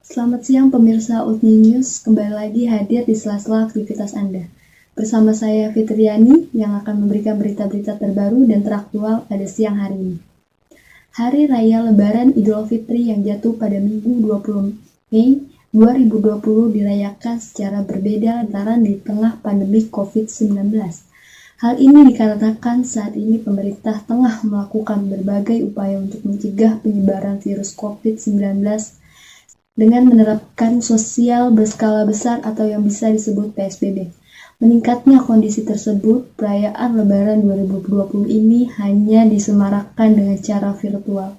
Selamat siang pemirsa Utni News, kembali lagi hadir di sela-sela aktivitas Anda. Bersama saya Fitriani yang akan memberikan berita-berita terbaru dan teraktual pada siang hari ini. Hari Raya Lebaran Idul Fitri yang jatuh pada Minggu 20 Mei 2020 dirayakan secara berbeda lantaran di tengah pandemi COVID-19. Hal ini dikarenakan saat ini pemerintah tengah melakukan berbagai upaya untuk mencegah penyebaran virus COVID-19 dengan menerapkan sosial berskala besar atau yang bisa disebut PSBB. Meningkatnya kondisi tersebut, perayaan Lebaran 2020 ini hanya disemarakan dengan cara virtual.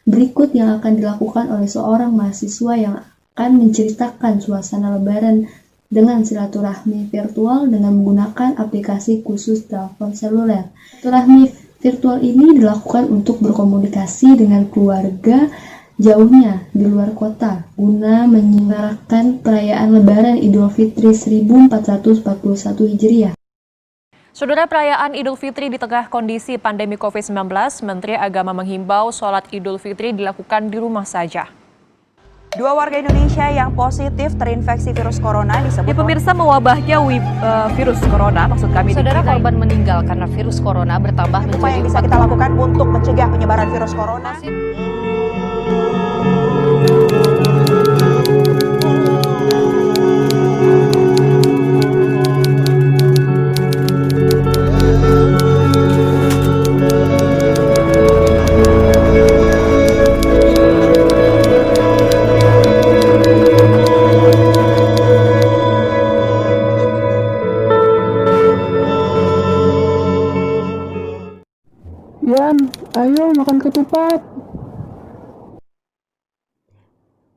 Berikut yang akan dilakukan oleh seorang mahasiswa yang akan menceritakan suasana Lebaran dengan silaturahmi virtual dengan menggunakan aplikasi khusus telepon seluler. Silaturahmi virtual ini dilakukan untuk berkomunikasi dengan keluarga jauhnya di luar kota guna menyemarakan perayaan Lebaran Idul Fitri 1441 Hijriah. Saudara, perayaan Idul Fitri di tengah kondisi pandemi COVID-19, Menteri Agama menghimbau sholat Idul Fitri dilakukan di rumah saja. Dua warga Indonesia yang positif terinfeksi virus corona disebut... Ya, pemirsa, mewabahnya virus corona, maksud kami... Saudara, korban meninggal karena virus corona bertambah menjadi... Apa yang bisa kita lakukan untuk mencegah penyebaran virus corona? Yan, ayo makan ketupat.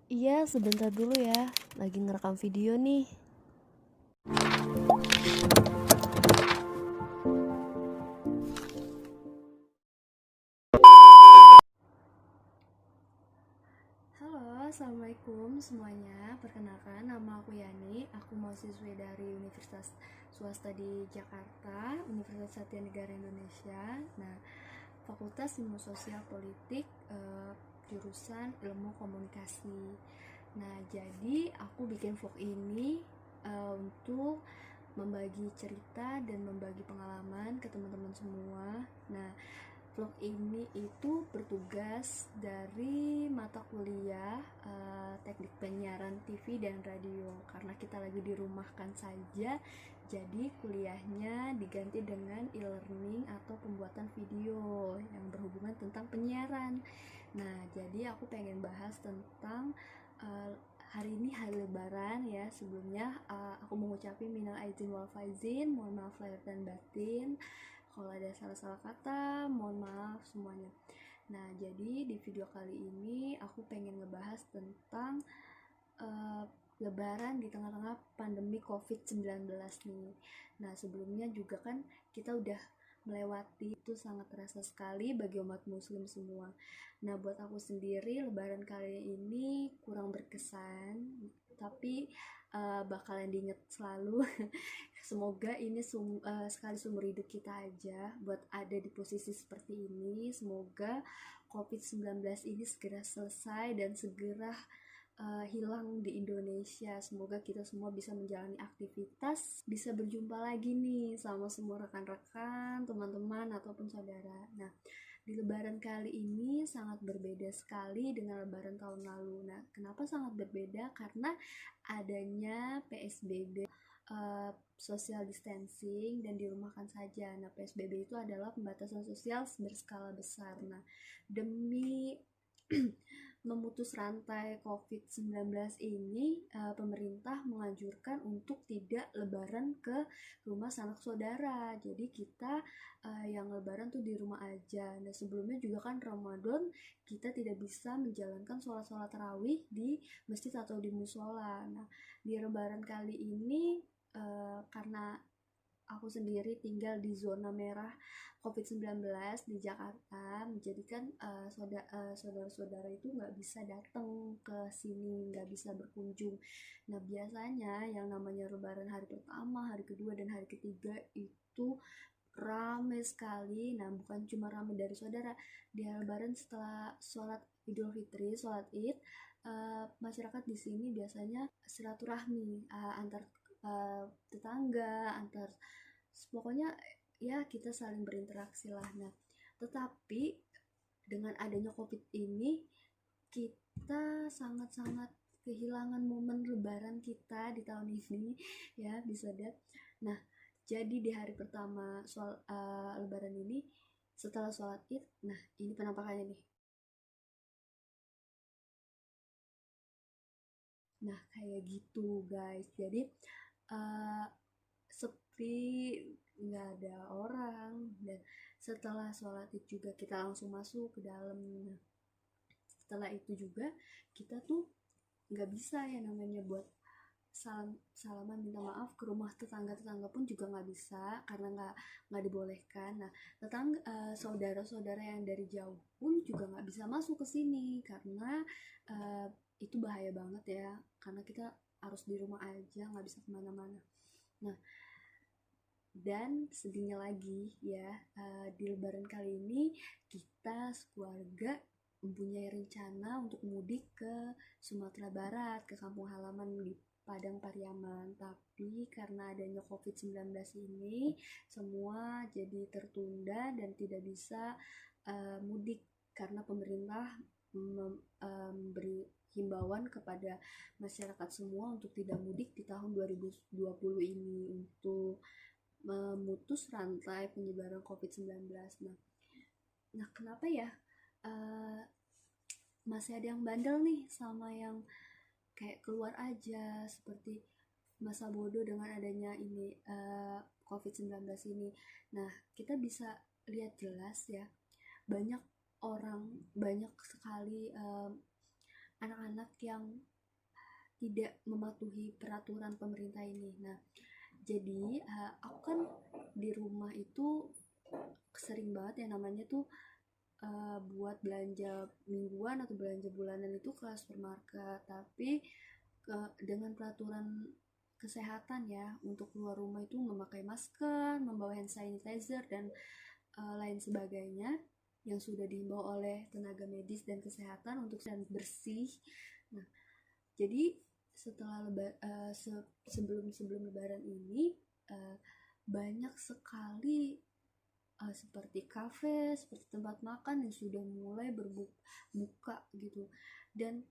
Iya, sebentar dulu ya. Lagi ngerekam video nih. Halo, assalamualaikum semuanya. Perkenalkan, nama aku Yani. Aku mahasiswi dari Universitas Swasta di Jakarta, Universitas Satya Negara Indonesia. Nah, Fakultas Ilmu Sosial Politik, jurusan Ilmu Komunikasi. Nah, jadi aku bikin vlog ini untuk membagi cerita dan membagi pengalaman ke teman-teman semua. Nah, vlog ini itu bertugas dari mata kuliah teknik penyiaran TV dan radio. Karena kita lagi dirumahkan saja, jadi kuliahnya diganti dengan e-learning atau pembuatan video yang berhubungan tentang penyiaran. Nah, jadi aku pengen bahas tentang hari ini hari Lebaran ya. Sebelumnya aku mengucapkan minal aidin wal faizin, mohon maaf lahir dan batin. Kalau ada salah-salah kata, mohon maaf semuanya. Nah, jadi di video kali ini aku pengen ngebahas tentang Lebaran di tengah-tengah pandemi COVID-19 nih. Nah, sebelumnya juga kan kita udah melewati, itu sangat terasa sekali bagi umat muslim semua. Nah, buat aku sendiri Lebaran kali ini kurang berkesan, tapi bakalan diinget selalu. Semoga ini sekali seumur hidup kita aja buat ada di posisi seperti ini. Semoga COVID-19 ini segera selesai dan segera hilang di Indonesia. Semoga kita semua bisa menjalani aktivitas, bisa berjumpa lagi nih sama semua rekan-rekan, teman-teman, ataupun saudara. Nah, di Lebaran kali ini sangat berbeda sekali dengan Lebaran tahun lalu. Nah, kenapa sangat berbeda? Karena adanya PSBB, social distancing, dan dirumahkan saja. Nah, PSBB itu adalah pembatasan sosial berskala besar. Nah, demi memutus rantai COVID-19 ini, pemerintah menganjurkan untuk tidak lebaran ke rumah sanak saudara. Jadi kita yang lebaran tuh di rumah aja. Nah, sebelumnya juga kan Ramadan kita tidak bisa menjalankan sholat-sholat tarawih di masjid atau di musola. Nah, di lebaran kali ini karena aku sendiri tinggal di zona merah COVID-19 di Jakarta, menjadikan saudara-saudara itu nggak bisa datang ke sini, nggak bisa berkunjung. Nah, biasanya yang namanya Lebaran hari pertama, hari kedua, dan hari ketiga itu rame sekali. Nah, bukan cuma rame dari saudara, di Lebaran setelah sholat Idul Fitri, sholat Id, masyarakat di sini biasanya silaturahmi antar tetangga, antar pokoknya ya kita saling berinteraksi lah. Nah, tetapi dengan adanya COVID ini kita sangat-sangat kehilangan momen lebaran kita di tahun ini ya, bisa lihat. Nah, jadi di hari pertama lebaran ini setelah sholat Id, nah ini penampakannya nih. Nah, kayak gitu guys. Jadi sepi, nggak ada orang. Dan setelah sholat Id juga kita langsung masuk ke dalam. Nah, setelah itu juga kita tuh nggak bisa ya namanya buat salaman minta maaf ke rumah tetangga pun juga nggak bisa karena nggak dibolehkan. Nah, tetangga saudara-saudara yang dari jauh pun juga nggak bisa masuk ke sini karena itu bahaya banget ya, karena kita harus di rumah aja, nggak bisa kemana-mana. Nah, dan sedihnya lagi ya, di lebaran kali ini kita sekeluarga mempunyai rencana untuk mudik ke Sumatera Barat, ke kampung halaman di Padang Pariaman. Tapi karena adanya COVID-19 ini, semua jadi tertunda dan tidak bisa mudik karena pemerintah memberi himbauan kepada masyarakat semua untuk tidak mudik di tahun 2020 ini untuk memutus rantai penyebaran COVID-19. Nah, kenapa ya masih ada yang bandel nih sama yang kayak keluar aja, seperti masa bodoh dengan adanya ini COVID-19 ini. Nah, kita bisa lihat jelas ya, banyak sekali anak-anak yang tidak mematuhi peraturan pemerintah ini. Nah, jadi aku kan di rumah itu sering banget ya namanya tuh buat belanja mingguan atau belanja bulanan itu ke supermarket. Tapi dengan peraturan kesehatan ya, untuk keluar rumah itu memakai masker, membawa hand sanitizer dan lain sebagainya yang sudah diimbau oleh tenaga medis dan kesehatan untuk bersih. Nah, jadi setelah sebelum lebaran ini banyak sekali seperti kafe, seperti tempat makan yang sudah mulai berbuka gitu. Dan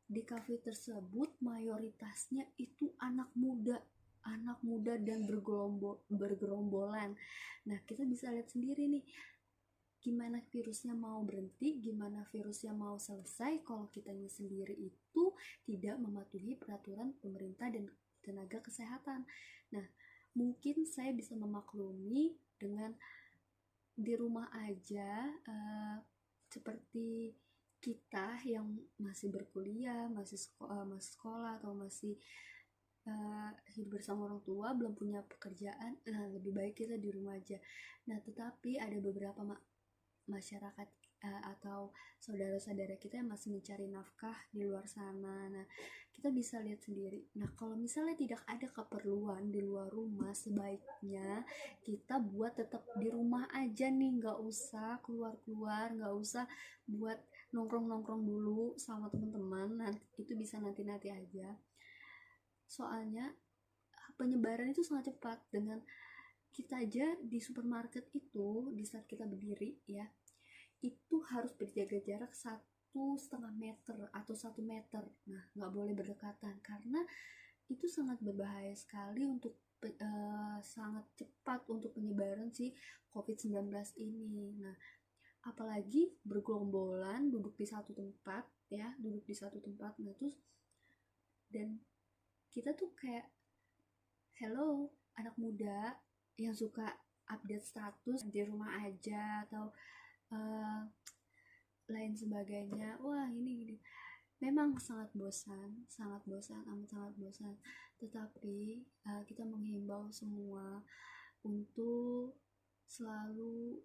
di kafe tersebut mayoritasnya itu anak muda dan bergerombolan. Nah, kita bisa lihat sendiri nih, gimana virusnya mau berhenti, gimana virusnya mau selesai kalau kitanya sendiri itu tidak mematuhi peraturan pemerintah dan tenaga kesehatan. Nah, mungkin saya bisa memaklumi dengan di rumah aja, seperti kita yang masih berkuliah, masih sekolah atau masih hidup bersama orang tua, belum punya pekerjaan, lebih baik kita di rumah aja. Nah, tetapi ada beberapa masyarakat atau saudara-saudara kita yang masih mencari nafkah di luar sana. Nah, kita bisa lihat sendiri. Nah, kalau misalnya tidak ada keperluan di luar rumah, sebaiknya kita buat tetap di rumah aja nih, nggak usah keluar-keluar, nggak usah buat nongkrong-nongkrong dulu sama teman-teman. Nanti itu bisa nanti-nanti aja. Soalnya penyebaran itu sangat cepat. Dengan kita aja di supermarket itu, di saat kita berdiri ya, itu harus berjaga jarak 1,5 meter atau 1 meter. Nah, nggak boleh berdekatan karena itu sangat berbahaya sekali untuk sangat cepat untuk penyebaran si COVID-19 ini. Nah, apalagi bergerombolan duduk di satu tempat ya, Nah, terus dan kita tuh kayak, hello anak muda yang suka update status di rumah aja atau lain sebagainya. Wah, ini memang sangat bosan, amat sangat bosan. Tetapi kita menghimbau semua untuk selalu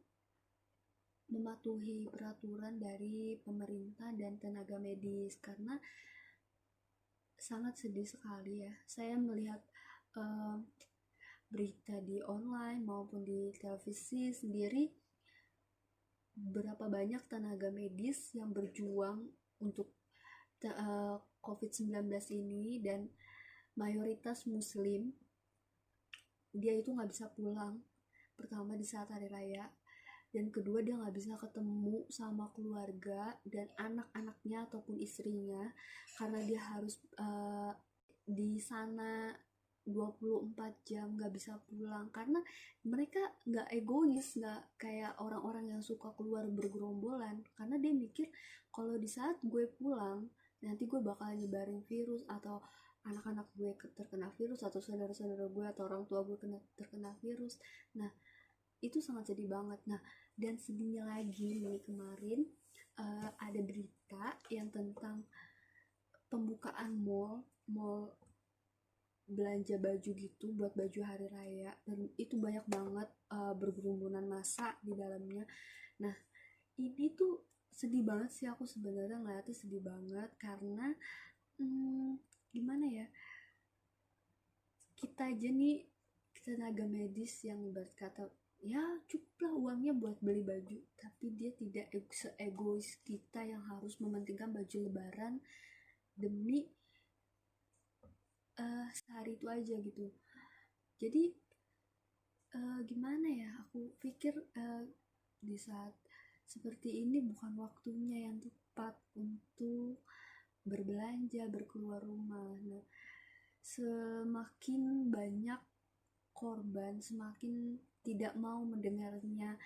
mematuhi peraturan dari pemerintah dan tenaga medis, karena sangat sedih sekali ya saya melihat berita di online maupun di televisi sendiri, berapa banyak tenaga medis yang berjuang untuk COVID-19 ini, dan mayoritas muslim. Dia itu nggak bisa pulang, pertama di saat hari raya, dan kedua dia nggak bisa ketemu sama keluarga dan anak-anaknya ataupun istrinya, karena dia harus di sana 24 jam nggak bisa pulang. Karena mereka nggak egois, nggak kayak orang-orang yang suka keluar bergerombolan, karena dia mikir kalau di saat gue pulang nanti gue bakal nyebarin virus, atau anak-anak gue terkena virus, atau saudara-saudara gue atau orang tua gue terkena virus. Nah, itu sangat sedih banget. Nah, dan sedihnya lagi nih, kemarin ada berita yang tentang pembukaan mall belanja baju gitu, buat baju hari raya, dan itu banyak banget bergerumunan massa di dalamnya. Nah, ini tuh sedih banget sih, aku sebenarnya ngeliatnya sedih banget, karena gimana ya, kita aja nih tenaga medis yang berkata ya cukuplah uangnya buat beli baju, tapi dia tidak se-egois kita yang harus mementingkan baju lebaran demi sehari itu aja gitu. Jadi gimana ya, aku pikir di saat seperti ini bukan waktunya yang tepat untuk berbelanja, berkeluar rumah. Nah, semakin banyak korban, semakin tidak mau mendengarnya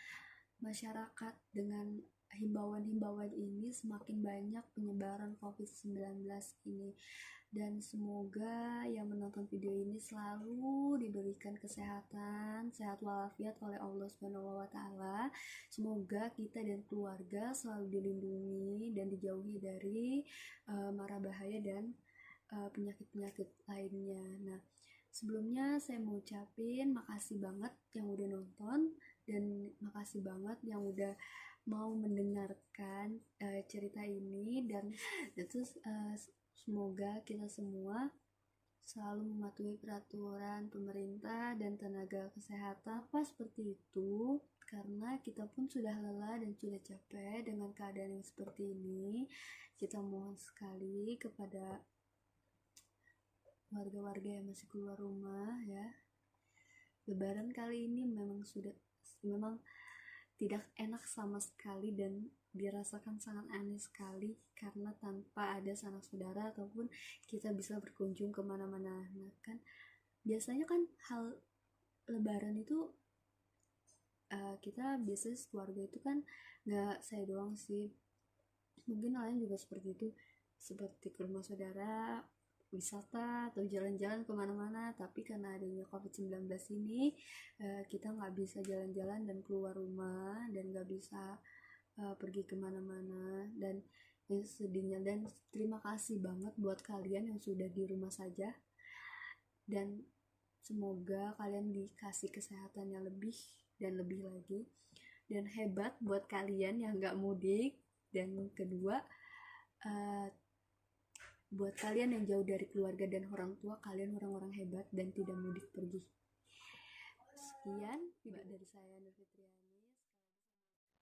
masyarakat dengan himbauan-himbauan ini, semakin banyak penyebaran COVID-19 ini. Dan semoga yang menonton video ini selalu diberikan kesehatan, sehat walafiat oleh Allah Subhanahu wa Ta'ala. Semoga kita dan keluarga selalu dilindungi dan dijauhi dari mara bahaya dan penyakit-penyakit lainnya. Nah, sebelumnya saya mau ucapin makasih banget yang udah nonton, dan makasih banget yang udah mau mendengarkan cerita ini, dan terus semoga kita semua selalu mematuhi peraturan pemerintah dan tenaga kesehatan seperti itu, karena kita pun sudah lelah dan sudah capek dengan keadaan yang seperti ini. Kita mohon sekali kepada warga-warga yang masih keluar rumah ya, Lebaran kali ini memang tidak enak sama sekali dan dirasakan sangat aneh sekali, karena tanpa ada sanak saudara ataupun kita bisa berkunjung kemana-mana. Nah, kan biasanya kan hal Lebaran itu kita biasanya keluarga itu kan, nggak saya doang sih, mungkin lain juga seperti itu, seperti ke rumah saudara, wisata atau jalan-jalan kemana-mana. Tapi karena adanya COVID-19 ini, kita nggak bisa jalan-jalan dan keluar rumah, dan nggak bisa pergi kemana-mana. Dan yang sedihnya, dan terima kasih banget buat kalian yang sudah di rumah saja, dan semoga kalian dikasih kesehatan yang lebih dan lebih lagi. Dan hebat buat kalian yang nggak mudik. Dan kedua, buat kalian yang jauh dari keluarga dan orang tua, kalian orang-orang hebat dan tidak mudik pergi. Sekian dari saya, Nur Fitriani.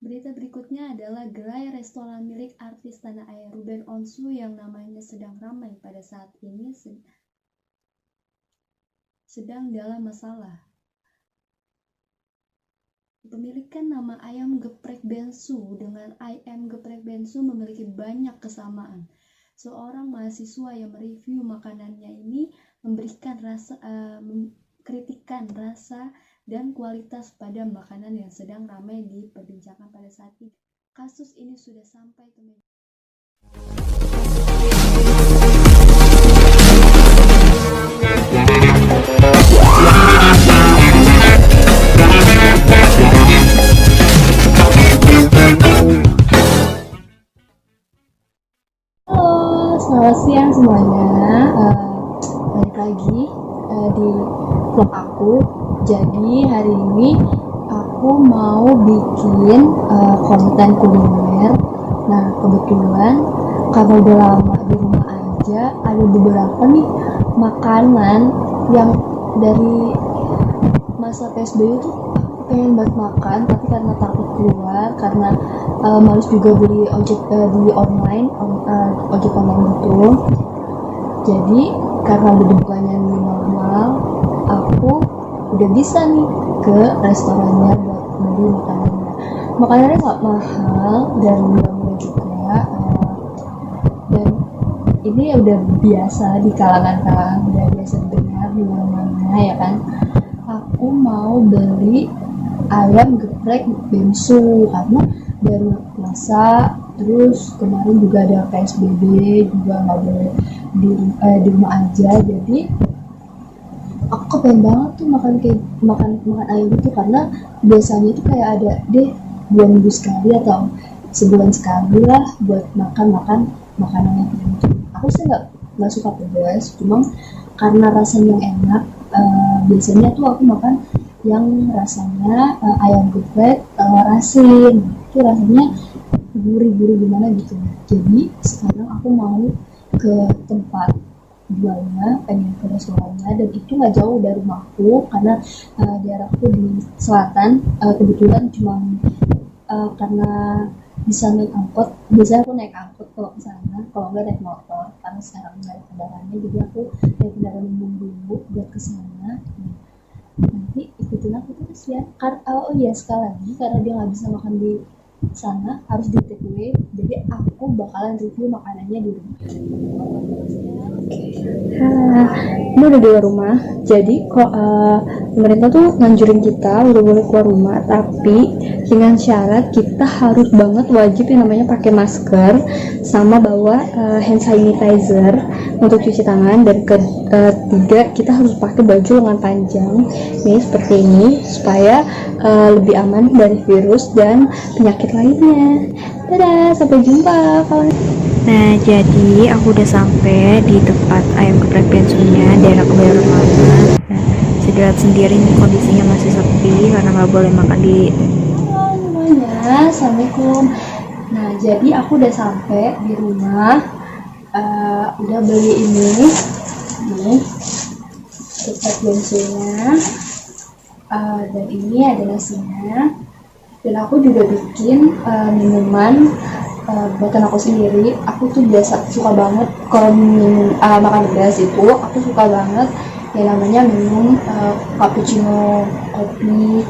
Berita berikutnya adalah gerai restoran milik artis tanah air Ruben Onsu yang namanya sedang ramai pada saat ini sedang dalam masalah. Kepemilikan nama ayam geprek Bensu dengan ayam geprek Bensu memiliki banyak kesamaan. Seorang mahasiswa yang mereview makanannya ini memberikan kritikan rasa dan kualitas pada makanan yang sedang ramai diperbincangkan pada saat ini. Kasus ini sudah sampai ke media. Halo, selamat siang semuanya. Balik lagi di vlog aku. Jadi hari ini aku mau bikin konten kuliner. Nah, kebetulan karena udah lama di rumah aja, ada beberapa nih makanan yang dari masa PSBB tuh aku pengen banget makan, tapi karena takut keluar, karena males juga beli ojek di online, ojek online gitu. Jadi karena udah dibukanya new normal, aku udah bisa nih ke restorannya buat beli makanannya. Makanannya nggak mahal dan nggak murah juga, dan ini udah biasa di kalangan-kalangan, udah biasa dengar di mana-mana ya kan. Aku mau beli ayam geprek bensu karena baru puasa, terus kemarin juga ada PSBB, juga nggak boleh di rumah aja, jadi aku kepengen banget tuh makan ayam itu, karena biasanya tuh kayak ada deh 2 minggu sekali atau sebulan sekali lah buat makan makanan yang itu. Aku sih nggak suka pedas, cuma karena rasanya yang enak, biasanya tuh aku makan yang rasanya ayam geprek telur asin, itu rasanya gurih-gurih gimana gitu. Jadi sekarang aku mau ke tempat jualnya, pengen ke restorannya, dan itu nggak jauh dari rumahku karena daerahku di selatan. Kebetulan cuma karena bisa naik angkot, biasanya aku naik angkot kalau ke sana, kalau nggak naik motor, karena sekarang nggak ada kendaraannya, jadi aku naik kendaraan umum dulu buat ke sana. Nanti ikutin aku terus ya. Oh iya, sekali lagi, karena dia nggak bisa makan di sana, harus di take away, jadi aku bakalan review makanannya di rumah. Ini udah di luar rumah, jadi kok pemerintah tuh nganjurin kita udah boleh keluar rumah, tapi dengan syarat kita harus banget wajib yang namanya pakai masker sama bawa hand sanitizer untuk cuci tangan, dan ketiga kita harus pakai baju lengan panjang nih seperti ini supaya lebih aman dari virus dan penyakit lainnya. Dadah, sampai jumpa kawan. Nah, jadi aku udah sampai di tempat ayam geprek bensunya, daerah Kebayoran Lama. Nah, sedilihat sendiri nih kondisinya masih sepi karena nggak boleh makan di. Halo semuanya, assalamualaikum. Nah, jadi aku udah sampai di rumah, udah beli ini nih geprek bensunya, dan ini ada nasinya, dan aku juga bikin minuman buatan aku sendiri. Aku tuh biasa suka banget kalau minum makan beras itu, aku suka banget yang namanya minum cappuccino, kopi.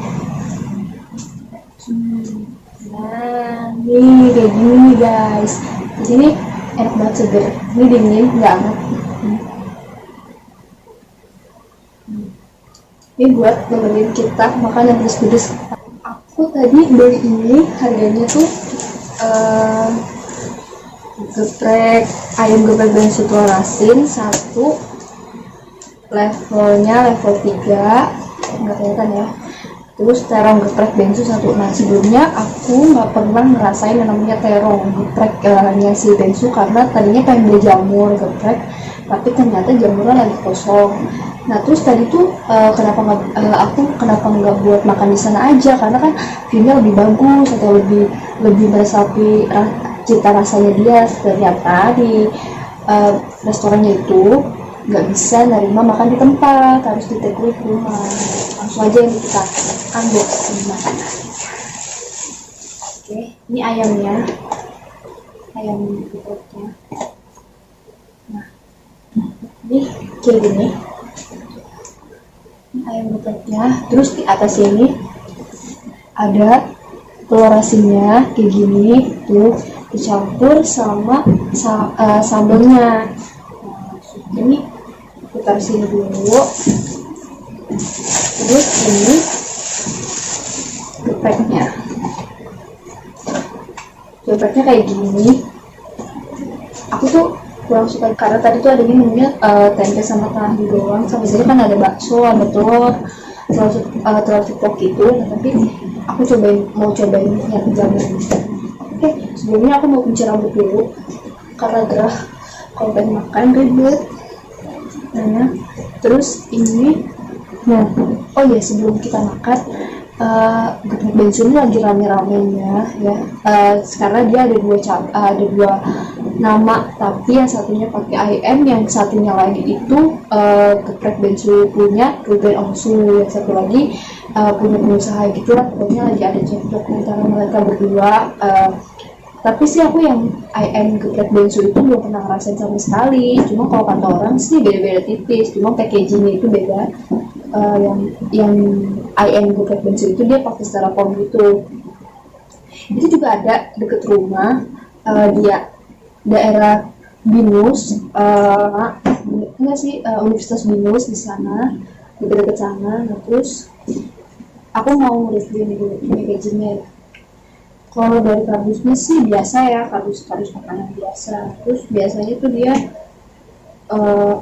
Nah, nih kayak gini guys, di sini enak banget, seger, ini dingin nggak hangat. Ini buat nemenin kita makan yang pedes-pedes. Aku tadi beli ini, harganya tuh ayam geprek bensu telur asin satu, levelnya level 3, nggak kelihatan ya. Terus terong geprek bensu satu. Nah, sebelumnya aku nggak pernah ngerasain yang namanya terong gepreknya si bensu, karena tadinya pengen beli jamur geprek, tapi ternyata jamurnya lagi kosong. Nah, terus tadi tuh kenapa nggak buat makan di sana aja, karena kan view-nya lebih bagus atau lebih meresapi cita rasanya dia. Ternyata di restorannya itu nggak bisa nerima makan di tempat, harus di take away ke rumah. Langsung aja ini kita ambil makanan. Oke, ini ayamnya, ayam gepreknya. Nah, ini kayak gini. Ini ayam gepreknya. Terus di atas ini ada telur asinnya kayak gini, tuh dicampur sama sambelnya. Nah, ini kita sini dulu. Terus ini gepreknya kayak gini. Aku tuh kurang suka karena tadi tuh ada minumnya tempe sama tahu doang, sama sini kan ada bakso, ada telur ceplok gitu. Nah, tapi aku mau cobain yang jamur. Oke, sebelumnya aku mau kuncir rambut dulu karena gerah kalau pengen makan ribet. Nah, terus ini, nah, oh ya, sebelum kita makan, geprek bensu ini lagi rame-ramenya ya, karena dia ada dua nama, tapi yang satunya pakai IM, yang satunya lagi itu geprek bensu punya Ruben Onsu, yang satu lagi punya pengusaha gitu lah. Pokoknya lagi ada cekcok antara mereka berdua. Tapi sih aku yang IM geprek bensu itu belum pernah ngerasain sama sekali. Cuma kalau kata orang sih beda-beda tipis, cuma packagingnya itu beda. Yang IM geprek bensu itu dia pakai styrofoam gitu. Itu juga ada deket rumah, dia daerah Binus, enggak sih, Universitas Binus di sana, dekat-dekat sana. Nah, terus aku mau review nih packagingnya. Kalau dari kardusnya sih biasa ya, kardus makanan biasa. Terus biasanya tuh dia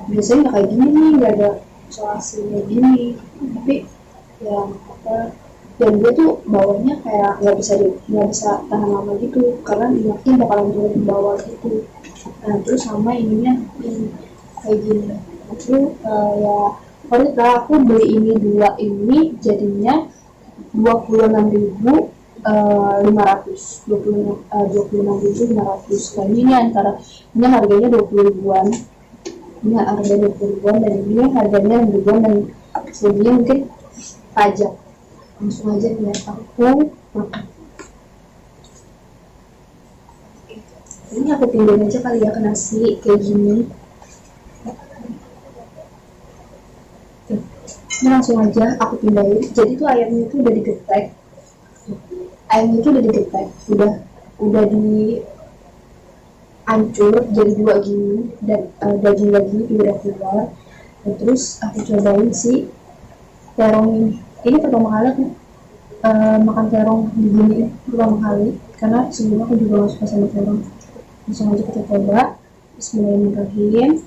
biasanya nggak kayak gini nih, nggak ada isolasinya gini. Tapi yang apa? Dan dia tuh bawahnya kayak nggak bisa tahan lama gitu, karena minyaknya bakalan turun ke bawah gitu. Nah, terus sama ininya ini kayak gini. Terus ya paling aku beli ini dua ini jadinya 26.500, 26.500. Kayaknya ini ini harganya 20 ribuan. Ini harga 20 ribuan dan ini harganya 6 ribuan dan selebihnya mungkin pajak. Langsung aja nih aku makan. Ini aku pindahin aja kali ya ke nasi kayak gini. Ini langsung aja aku pindahin. Jadi tuh ayamnya itu udah digeprek. Udah dihancur jadi dua gini, dan daging-dagingnya juga udah keluar. Dan terus aku cobain si terong ini. Ini pertama kali aku makan terong begini, pertama kali, karena sebelumnya aku juga gak suka sama terong. Langsung aja kita coba. Bismillahirrahmanirrahim.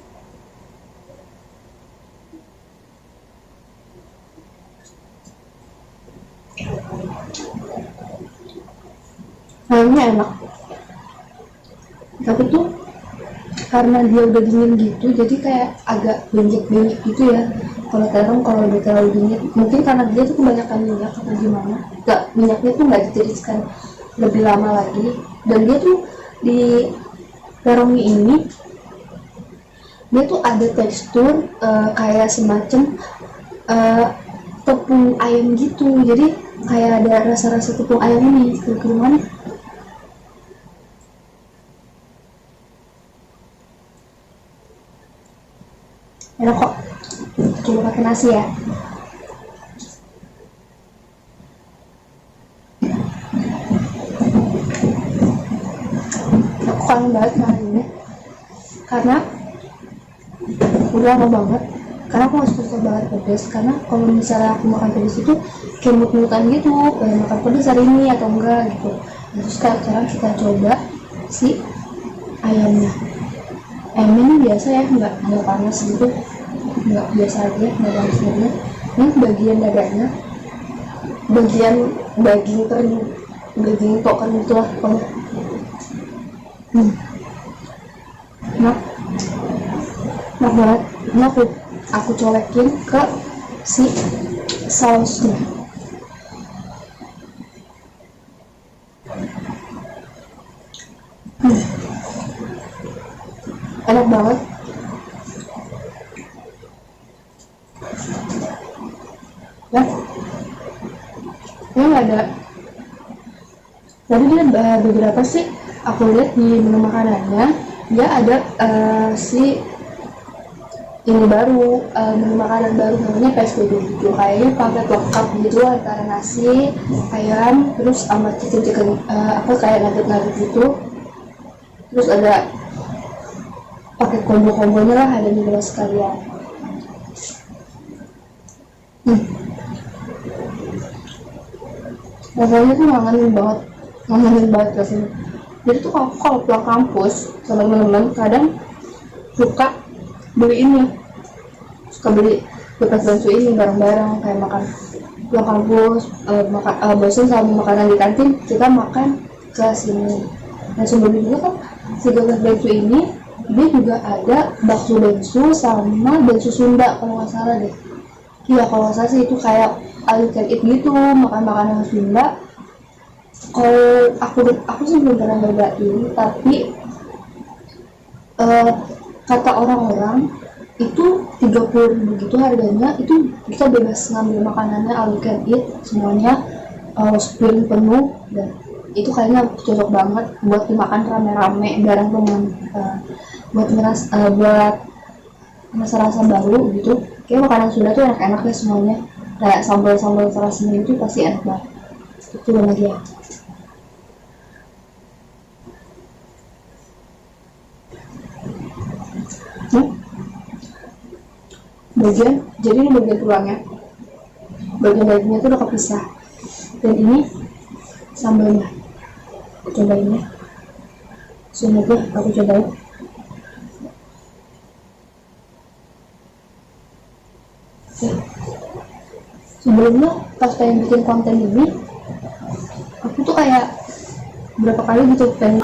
Kayaknya enak, tapi tuh karena dia udah dingin gitu, jadi kayak agak benyek-benyek gitu ya. Kalau terong kalau udah terlalu dingin, mungkin karena dia tuh kebanyakan minyak atau gimana, minyaknya tuh nggak ditiriskan lebih lama lagi. Dan dia tuh di terong ini dia tuh ada tekstur kayak semacam tepung ayam gitu, jadi kayak ada rasa-rasa tepung ayam ini. Gimana? Enak kok. Coba pakai nasi ya. Aku kangen banget makan ini karena udah lama banget. Karena aku gak suka banget pedas, karena kalau misalnya aku makan pedas itu kayak mut-mutan gitu, kayak makan pedas hari ini atau enggak gitu. Nah, terus sekarang kita coba si ayamnya. Ayamnya ini biasa ya, nggak panas gitu, nggak biasa aja, nggak panas aja. Ini bagian dadanya, bagian daging kering, daging token itu lah pokoknya. Enak banget. Ini aku colekin ke si sausnya. Enak banget. Ya, ini ada. Tadi dia beberapa sih aku lihat di menu makanannya, dia ada si ini baru, menu makanan baru namanya PSBB gitu, kayaknya paket lengkap gitu antara nasi, ayam, terus sama chicken kayak nugget gitu. Terus ada pakai combo-kombonya lah, ada minuman sekalian. Rasanya tuh ngangenin banget rasanya. Jadi tuh kalau pulang kampus sama teman-teman kadang suka beli bekas bakso ini bareng-bareng, kayak makan pulang kampus, bosan sama makanan di kantin, kita makan ke sini. Nah, sebelumnya juga kan si bekas bakso ini dia juga ada bakso bensu sama bensu Sunda kalau nggak salah deh. Iya, kalau nggak salah sih itu kayak all you can eat gitu, makan makanan Sunda. Kalau aku sih belum pernah nyobain, tapi Eh, kata orang-orang itu 30.000 gitu harganya, itu kita bebas ngambil makanannya, all you can eat semuanya, sepiring penuh, dan itu kayaknya cocok banget buat dimakan rame-rame bareng teman, buat rasa-rasa baru gitu. Kayak makanan Sunda tuh enak-enak ya semuanya, kayak sambal-sambal terasinya itu pasti enak banget. Itu banget ya. Jadi ini bagian tulangnya, bagian dagingnya itu udah kepisah, dan ini sambalnya. Cobain ya, semoga aku cobain. Sebelumnya pas pengen bikin konten ini, aku tuh kayak berapa kali gitu pengen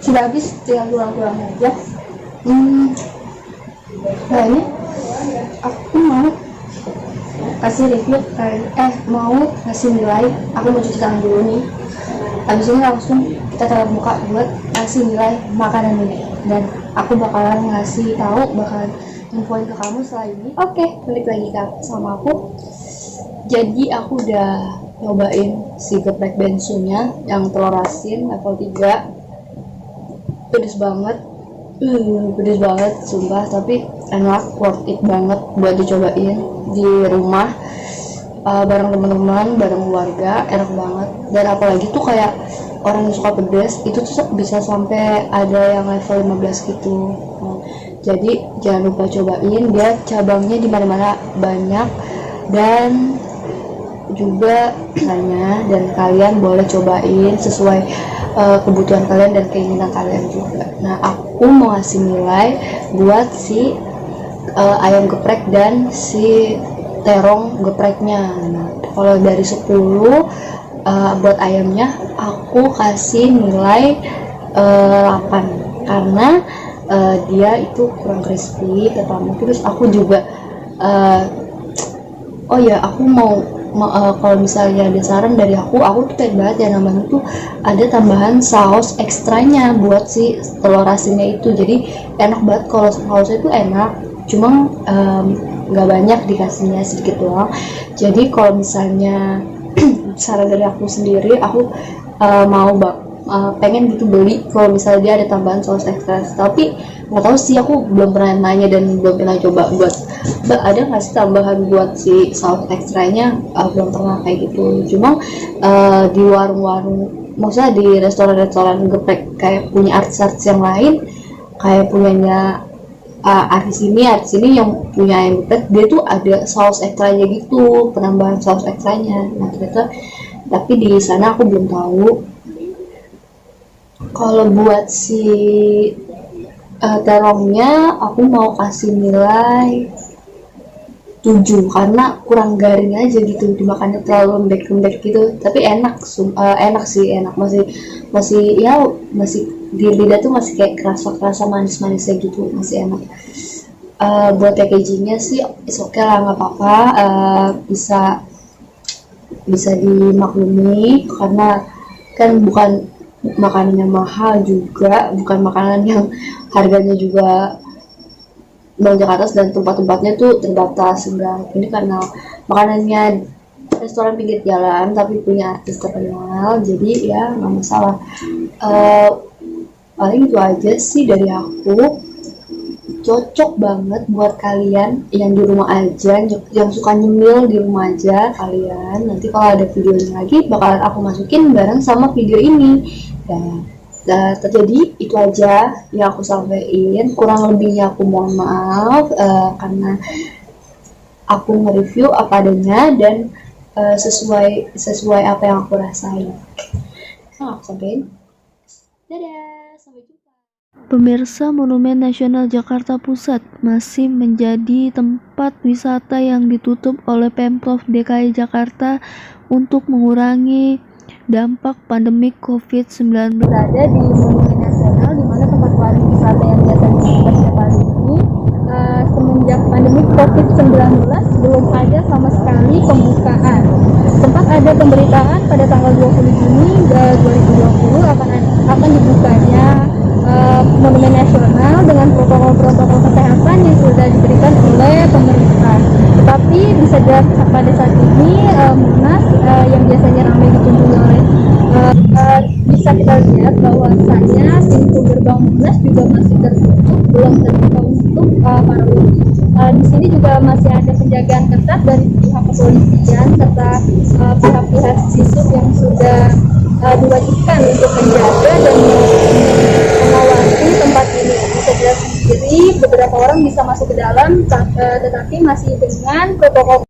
sudah habis, tinggal tulang-tulangnya aja. Nah ini aku mau kasih review, mau kasih nilai. Aku mau cuci tangan dulu nih, habis ini langsung kita tatap muka buat kasih nilai makanan ini, dan aku bakalan ngasih tahu, bakalan infoin ke kamu setelah ini. Oke, balik lagi sama aku. Jadi aku udah nyobain si geprek bensunya yang telur asin level 3. Pedes banget, sumpah, tapi enak, worth it banget buat dicobain di rumah, bareng teman-teman, bareng keluarga, enak banget. Dan apalagi tuh kayak orang yang suka pedas itu tuh bisa sampai ada yang level 15 gitu. Jadi jangan lupa cobain, dia cabangnya di mana-mana banyak, dan juga rasanya, dan kalian boleh cobain sesuai kebutuhan kalian dan keinginan kalian juga. Nah, aku mau ngasih nilai buat si ayam geprek dan si terong gepreknya. Nah, kalau dari 10, buat ayamnya aku kasih nilai 8 karena dia itu kurang crispy, terus aku juga aku mau kalau misalnya ada saran dari aku tuh pengen banget ya namanya tuh ada tambahan saus ekstranya buat si telur asinnya itu. Jadi enak banget, kalau sausnya itu enak, cuma nggak banyak dikasihnya, sedikit doang. Jadi kalau misalnya saran dari aku sendiri, aku pengen gitu beli kalau misalnya dia ada tambahan saus ekstra. Tapi nggak tahu sih, aku belum pernah nanya dan belum pernah coba buat ada nggak sih tambahan buat si saus ekstranya, belum pernah kayak gitu. Cuma di warung-warung, maksudnya di restoran-restoran geprek kayak punya artis-artis yang lain, kayak punyanya artis ini yang punya ayam geprek, dia tuh ada saus ekstranya gitu, penambahan saus ekstranya. Nah ternyata, tapi di sana aku belum tahu. Kalau buat si terongnya aku mau kasih nilai 7 karena kurang garing aja gitu, dimakannya terlalu lembek-lembek gitu. Tapi enak sih, masih di lidah tuh masih kayak kerasa manis-manisnya gitu, masih enak. Buat packagingnya sih oke lah, nggak apa-apa, bisa dimaklumi karena kan bukan makanan yang mahal juga, bukan makanan yang harganya juga melonjak atas, dan tempat-tempatnya tuh terbatas. Enggak, ini karena makanannya restoran pinggir jalan tapi punya artis terkenal, jadi ya nggak masalah. Paling itu aja sih dari aku. cocok banget buat kalian yang di rumah aja, yang suka nyemil di rumah aja. Kalian nanti kalau ada videonya lagi bakalan aku masukin bareng sama video ini. Terjadi itu aja yang aku sampaikan. Kurang lebihnya aku mohon maaf karena aku nge-review apa adanya dan sesuai apa yang aku rasain. Aku sampaikan. Dadah, sampai jumpa. Pemirsa, Monumen Nasional Jakarta Pusat masih menjadi tempat wisata yang ditutup oleh Pemprov DKI Jakarta untuk mengurangi dampak pandemi COVID-19. Berada di Monumen Nasional, di mana tempat wisata yang biasa dibuka setiap hari ini, semenjak pandemi COVID-19 belum ada sama sekali pembukaan. Sempat ada pemberitaan pada tanggal 20 Juni 2020 akan dibukanya Monumen Nasional dengan protokol-protokol kesehatan yang sudah diberikan oleh pemerintah. Tetapi bisa dilihat pada saat ini Monas yang biasanya ramai dikunjungi oleh bisa kita lihat bahwasanya pintu gerbang Monas juga masih tertutup, belum terbuka untuk para umum. Di sini juga masih ada penjagaan ketat dari pihak kepolisian serta pihak-pihak sisub yang sudah diwajibkan untuk menjaga dan mengawasi tempat ini. Bisa dilihat sendiri beberapa orang bisa masuk ke dalam, tetapi masih dengan protokol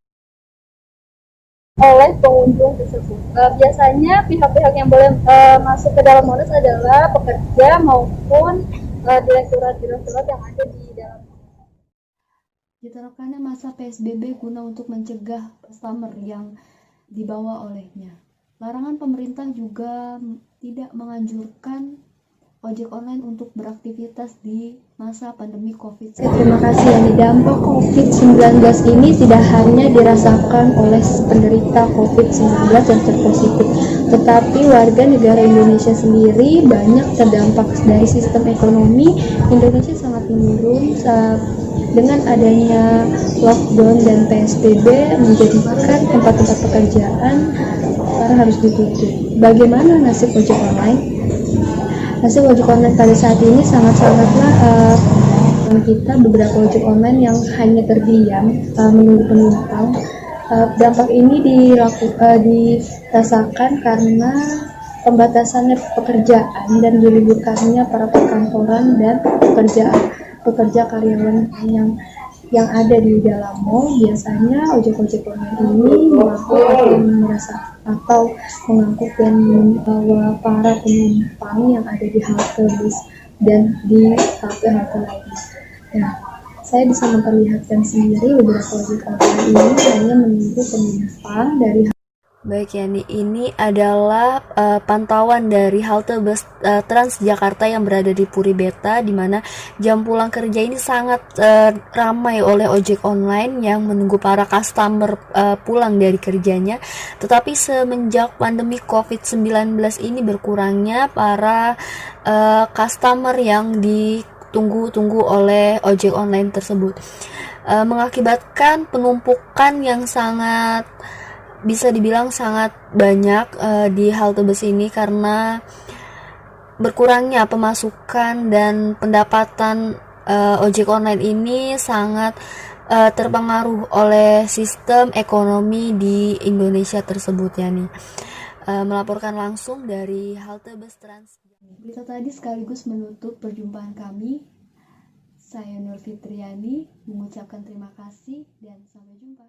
oleh pengunjung tersebut. Biasanya pihak-pihak yang boleh masuk ke dalam Monas adalah pekerja maupun direktorat-direktorat yang ada di dalam. Diterapkannya masa PSBB guna untuk mencegah customer yang dibawa olehnya. Larangan pemerintah juga tidak menganjurkan ojek online untuk beraktivitas di masa pandemi COVID. Terima kasih. Dampak COVID-19 ini tidak hanya dirasakan oleh penderita COVID-19 yang terpositif, tetapi warga negara Indonesia sendiri banyak terdampak. Dari sistem ekonomi Indonesia sangat menurun dengan adanya lockdown dan PSBB, menjadikan tempat-tempat pekerjaan sekarang harus ditutup. Bagaimana nasib ojek online? Nasib ojek online pada saat ini sangat-sangatlah kita beberapa ojek online yang hanya terdiam menunggu penumpang. Dampak ini dirasakan karena pembatasannya pekerjaan dan diliburkannya para perkantoran dan pekerja karyawan yang ada di dalam mall. Biasanya ojek-ojek online ini mengangkut dan membawa para penumpang yang ada di halte bus dan di halte-halte lainnya. Nah, saya bisa memperlihatkan sendiri beberapa ojek online ini hanya menunggu penumpang dari. Baik ya, ini adalah pantauan dari halte bus Transjakarta yang berada di Puri Beta, di mana jam pulang kerja ini sangat ramai oleh ojek online yang menunggu para customer pulang dari kerjanya. Tetapi semenjak pandemi COVID-19 ini berkurangnya para customer yang ditunggu-tunggu oleh ojek online tersebut, mengakibatkan penumpukan yang sangat bisa dibilang sangat banyak di halte bus ini karena berkurangnya pemasukan dan pendapatan ojek online ini sangat terpengaruh oleh sistem ekonomi di Indonesia tersebut ya nih. Melaporkan langsung dari halte bus Trans. Berita tadi sekaligus menutup perjumpaan kami. Saya Nur Fitriani mengucapkan terima kasih dan sampai jumpa.